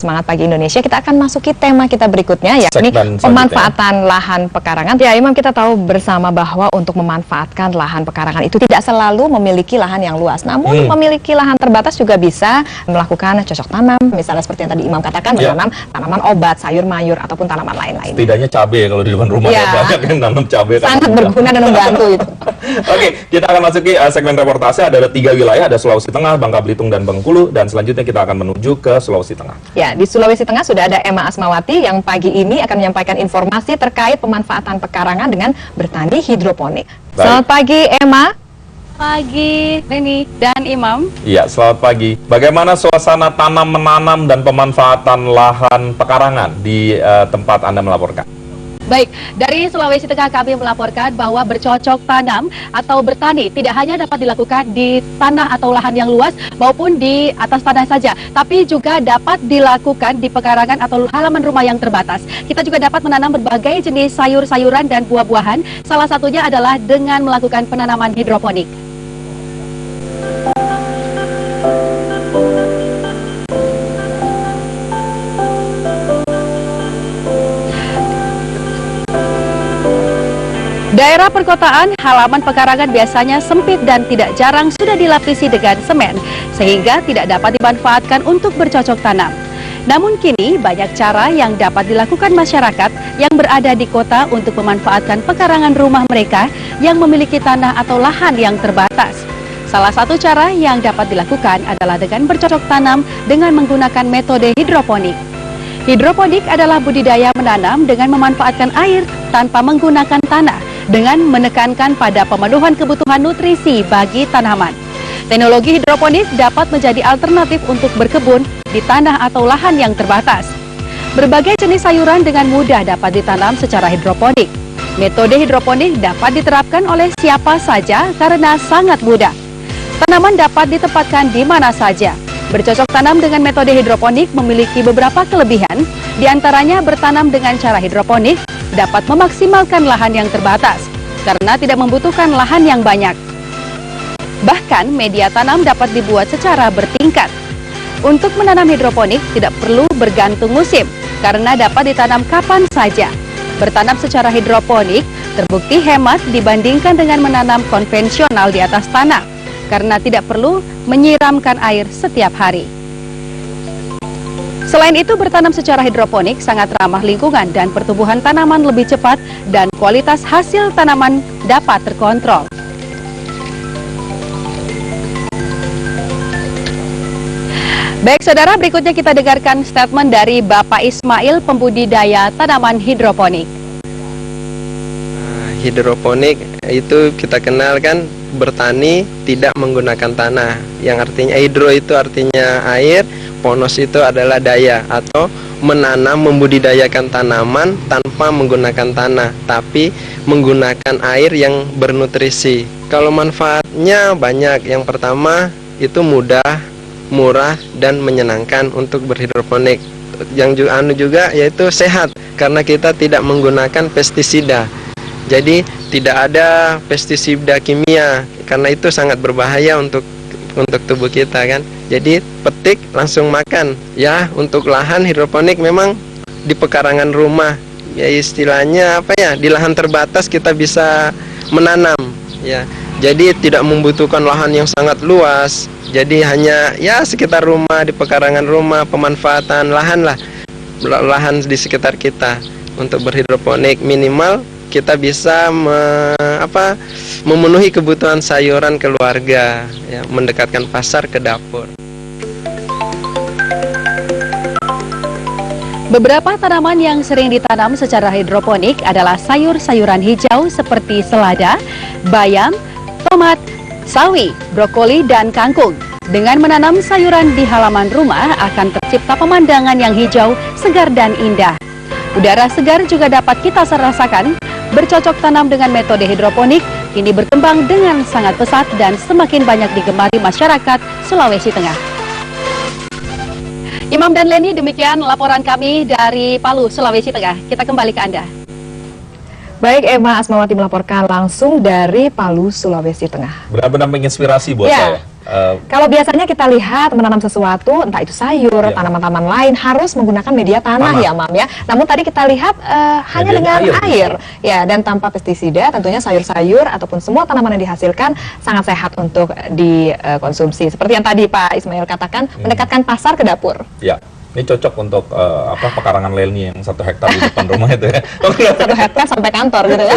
Semangat Pagi Indonesia, kita akan masuki tema kita berikutnya, yakni pemanfaatan lahan pekarangan. Ya, Imam, kita tahu bersama bahwa untuk memanfaatkan lahan pekarangan itu tidak selalu memiliki lahan yang luas. Namun memiliki lahan terbatas juga bisa melakukan cocok tanam, misalnya seperti yang tadi Imam katakan, menanam tanaman obat, sayur mayur, ataupun tanaman lain-lain. Setidaknya cabai kalau di depan rumah banyak yang nanam cabai. Sangat berguna dan membantu itu. Oke, kita akan masuki segmen reportase. Ada 3 wilayah, ada Sulawesi Tengah, Bangka Belitung, dan Bengkulu. Dan selanjutnya kita akan menuju ke Sulawesi Tengah. Ya, di Sulawesi Tengah sudah ada Emma Asmawati yang pagi ini akan menyampaikan informasi terkait pemanfaatan pekarangan dengan bertani hidroponik. Selamat pagi, Emma. Pagi, Reni dan Imam. Iya, selamat pagi. Bagaimana suasana tanam menanam dan pemanfaatan lahan pekarangan di tempat Anda melaporkan? Baik, dari Sulawesi Tengah kami melaporkan bahwa bercocok tanam atau bertani tidak hanya dapat dilakukan di tanah atau lahan yang luas maupun di atas tanah saja, tapi juga dapat dilakukan di pekarangan atau halaman rumah yang terbatas. Kita juga dapat menanam berbagai jenis sayur-sayuran dan buah-buahan, salah satunya adalah dengan melakukan penanaman hidroponik. Daerah perkotaan, halaman pekarangan biasanya sempit dan tidak jarang sudah dilapisi dengan semen, sehingga tidak dapat dimanfaatkan untuk bercocok tanam. Namun kini banyak cara yang dapat dilakukan masyarakat yang berada di kota untuk memanfaatkan pekarangan rumah mereka yang memiliki tanah atau lahan yang terbatas. Salah satu cara yang dapat dilakukan adalah dengan bercocok tanam dengan menggunakan metode hidroponik. Hidroponik adalah budidaya menanam dengan memanfaatkan air tanpa menggunakan tanah, dengan menekankan pada pemenuhan kebutuhan nutrisi bagi tanaman. Teknologi hidroponik dapat menjadi alternatif untuk berkebun di tanah atau lahan yang terbatas. Berbagai jenis sayuran dengan mudah dapat ditanam secara hidroponik. Metode hidroponik dapat diterapkan oleh siapa saja karena sangat mudah. Tanaman dapat ditempatkan di mana saja. Bercocok tanam dengan metode hidroponik memiliki beberapa kelebihan, diantaranya bertanam dengan cara hidroponik dapat memaksimalkan lahan yang terbatas, karena tidak membutuhkan lahan yang banyak. Bahkan, media tanam dapat dibuat secara bertingkat. Untuk menanam hidroponik tidak perlu bergantung musim, karena dapat ditanam kapan saja. Bertanam secara hidroponik terbukti hemat dibandingkan dengan menanam konvensional di atas tanah, karena tidak perlu menyiramkan air setiap hari. Selain itu, bertanam secara hidroponik sangat ramah lingkungan dan pertumbuhan tanaman lebih cepat dan kualitas hasil tanaman dapat terkontrol. Baik saudara, berikutnya kita dengarkan statement dari Bapak Ismail, pembudidaya tanaman hidroponik. Hidroponik itu kita kenal kan bertani tidak menggunakan tanah, yang artinya hidro itu artinya air, ponos itu adalah daya, atau menanam membudidayakan tanaman tanpa menggunakan tanah tapi menggunakan air yang bernutrisi. Kalau manfaatnya banyak. Yang pertama itu mudah, murah, dan menyenangkan untuk berhidroponik. Yang juga yaitu sehat karena kita tidak menggunakan pestisida. Jadi tidak ada pestisida kimia karena itu sangat berbahaya untuk tubuh kita kan. Jadi petik langsung makan. Ya, untuk lahan hidroponik memang di pekarangan rumah. Ya istilahnya apa ya? Di lahan terbatas kita bisa menanam ya. Jadi tidak membutuhkan lahan yang sangat luas. Jadi hanya ya sekitar rumah, di pekarangan rumah, pemanfaatan lahan lah. Lahan di sekitar kita untuk berhidroponik minimal kita bisa memenuhi kebutuhan sayuran keluarga, ya, mendekatkan pasar ke dapur. Beberapa tanaman yang sering ditanam secara hidroponik adalah sayur-sayuran hijau seperti selada, bayam, tomat, sawi, brokoli, dan kangkung. Dengan menanam sayuran di halaman rumah akan tercipta pemandangan yang hijau, segar, dan indah. Udara segar juga dapat kita rasakan. Bercocok tanam dengan metode hidroponik kini berkembang dengan sangat pesat dan semakin banyak digemari masyarakat Sulawesi Tengah. Imam dan Leni, demikian laporan kami dari Palu, Sulawesi Tengah. Kita kembali ke Anda. Baik, Emma Asmawati melaporkan langsung dari Palu, Sulawesi Tengah. Benar-benar menginspirasi buat saya. Kalau biasanya kita lihat menanam sesuatu, entah itu sayur, tanaman-tanaman lain, harus menggunakan media tanah ya, Mam ya. Namun tadi kita lihat hanya dengan air, ya, dan tanpa pestisida. Tentunya sayur-sayur ataupun semua tanaman yang dihasilkan sangat sehat untuk dikonsumsi. Seperti yang tadi Pak Ismail katakan, mendekatkan pasar ke dapur. Ya. Ini cocok untuk pekarangan lelni yang 1 hektar di depan rumah itu ya. 1 hektar sampai kantor gitu ya.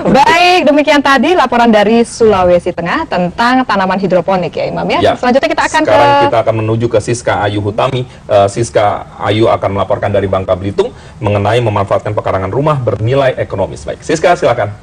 Baik, demikian tadi laporan dari Sulawesi Tengah tentang tanaman hidroponik ya Imam ya. Selanjutnya kita akan kita akan menuju ke Siska Ayu Hutami. Siska Ayu akan melaporkan dari Bangka Belitung mengenai memanfaatkan pekarangan rumah bernilai ekonomis. Baik, Siska silakan.